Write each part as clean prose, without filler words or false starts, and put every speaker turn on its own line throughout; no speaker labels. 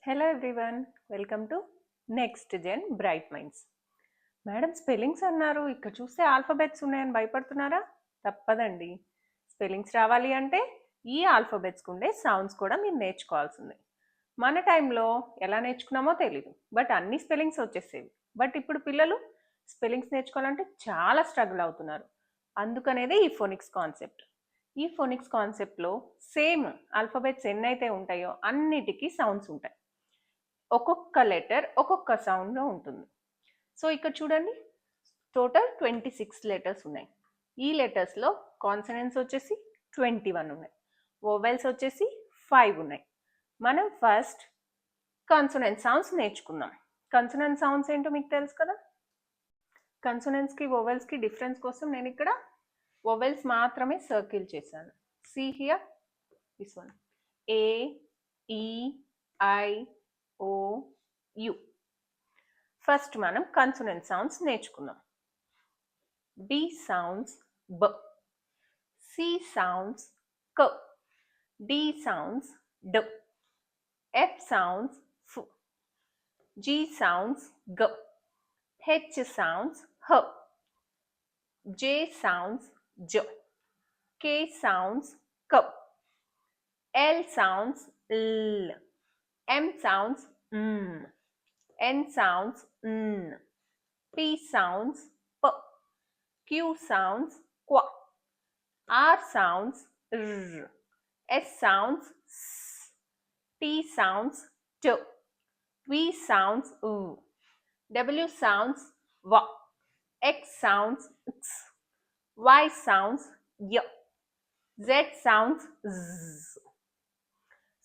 Hello everyone, welcome to Next Gen Bright Minds. Madam spellings అన్నారు, ఇక్కడ చూస్తే alphabets ఉన్నాయని భయపడుతున్నారా? తప్పదండి. స్పెల్లింగ్స్ రావాలి అంటే ఈ ఆల్ఫాబెట్స్కి ఉండే సౌండ్స్ కూడా మీరు నేర్చుకోవాల్సిందే. మన టైంలో ఎలా నేర్చుకున్నామో తెలీదు, బట్ అన్ని స్పెల్లింగ్స్ వచ్చేసేవి. బట్ ఇప్పుడు పిల్లలు స్పెల్లింగ్స్ నేర్చుకోవాలంటే చాలా స్ట్రగుల్ అవుతున్నారు. అందుకనేదే ఈ ఫోనిక్స్ కాన్సెప్ట్. ఈ ఫోనిక్స్ కాన్సెప్ట్లో సేమ్ ఆల్ఫాబెట్స్ ఎన్నైతే ఉంటాయో అన్నిటికీ సౌండ్స్ ఉంటాయి. ఒక్కొక్క లెటర్ ఒక్కొక్క సౌండ్లో ఉంటుంది. సో ఇక్కడ చూడండి, టోటల్ 26 లెటర్స్ ఉన్నాయి. ఈ లెటర్స్లో కాన్సనెంట్స్ వచ్చేసి 21 ఉన్నాయి, వోవెల్స్ వచ్చేసి 5 ఉన్నాయి. మనం ఫస్ట్ కాన్సనెంట్ సౌండ్స్ నేర్చుకుందాం. కాన్సనెంట్ సౌండ్స్ ఏంటో మీకు తెలుసు కదా. కన్సోనెంట్స్కి వోవెల్స్కి డిఫరెన్స్ కోసం నేను ఇక్కడ వోవెల్స్ మాత్రమే సర్కిల్ చేశాను. See here this one, A, E, I, O, you. First మనం కన్సోనెంట్ సౌండ్స్ నేర్చుకుందాం. బి సౌండ్స్ బ, సి సౌండ్స్ క, డి సౌండ్స్ డ, ఎఫ్ సౌండ్స్ ఫ్, జి సౌండ్స్ గ, హెచ్ సౌండ్స్ హ, జే సౌండ్స్ జ, కే సౌండ్స్ క, ఎల్ సౌండ్స్ ల్, M sounds M, N sounds N, P sounds P, Q sounds Q, R sounds R, S sounds S, T sounds T, V sounds U, W sounds W, X sounds X, Y sounds Y, Z sounds Z.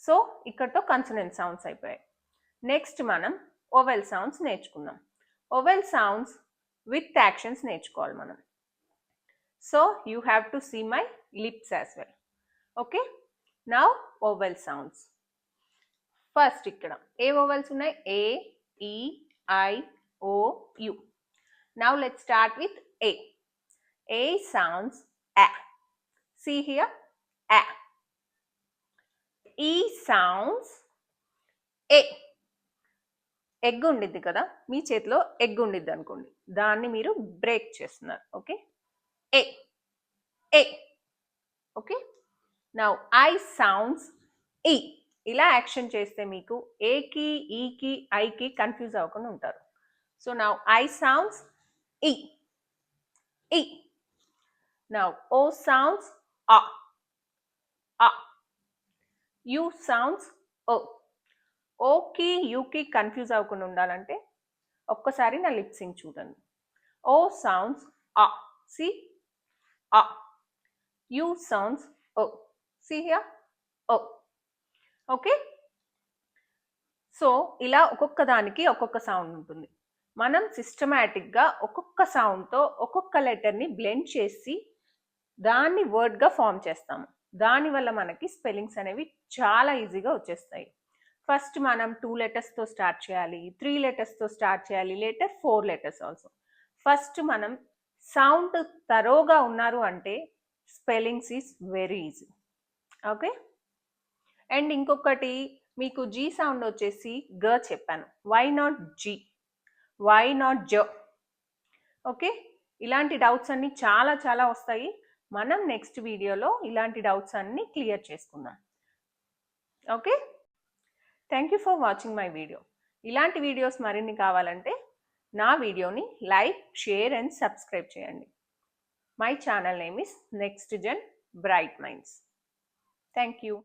So ఇక్కడతో consonant sounds అయిపోయాయి. Next మనం vowel sounds నేర్చుకుందాం. Vowel sounds with actions నేర్చుకోవాలి మనం. So you have to see my lips as well. Okay, now vowel sounds. First ఇక్కడ ఏ vowels ఉన్నాయి? A, E, I, O, U. Now let start with A. A sounds A. See here, A. E sounds ఏ. Egg ఉండిద్ది కదా, మీ చేతిలో egg ఉండిద్ది అనుకోండి, దాన్ని మీరు బ్రేక్ చేస్తున్నారు. Okay, A A. Okay, now I sounds ఈ. ఇలా యాక్షన్ చేస్తే మీకు ఏకి, ఈకి, ఐకి కన్ఫ్యూజ్ అవ్వకుండా ఉంటారు. సో నౌ ఐ సౌండ్స్ ఈ ఈ. Now oh sounds ah ah. U sounds O. ఓకి, యూకి కన్ఫ్యూజ్ అవ్వకుండా ఉండాలంటే ఒక్కసారి నా లిప్ సింక్ చూడండి. O sounds ah, see ah. U sounds O, see here O. Okay, so ఇలా ఒక్కొక్క దానికి ఒక్కొక్క సౌండ్ ఉంటుంది. మనం సిస్టమేటిక్గా ఒక్కొక్క సౌండ్తో ఒక్కొక్క లెటర్ని బ్లెండ్ చేసి దాన్ని వర్డ్గా ఫామ్ చేస్తాము. దానివల్ల మనకి స్పెల్లింగ్స్ అనేవి చాలా ఈజీగా వచ్చేస్తాయి. ఫస్ట్ మనం 2 లెటర్స్తో స్టార్ట్ చేయాలి, 3 లెటర్స్తో స్టార్ట్ చేయాలి, లేటర్ 4 లెటర్స్ ఆల్సో. ఫస్ట్ మనం సౌండ్ తరోగా ఉన్నారు అంటే spellings is very easy. Okay, and ఇంకొకటి మీకు జీ సౌండ్ వచ్చేసి గ చెప్పాను. Why not G, why not జ? ఓకే, ఇలాంటి డౌట్స్ అన్నీ చాలా చాలా వస్తాయి. మనం నెక్స్ట్ వీడియోలో ఇలాంటి డౌట్స్ అన్నీ క్లియర్ చేసుకుందాం. Okay, thank you for watching my video. ఇలాంటి వీడియోస్ మరిన్ని కావాలంటే నా వీడియోని లైక్, షేర్ అండ్ సబ్స్క్రైబ్ చేయండి. My channel name is next gen bright minds. Thank you.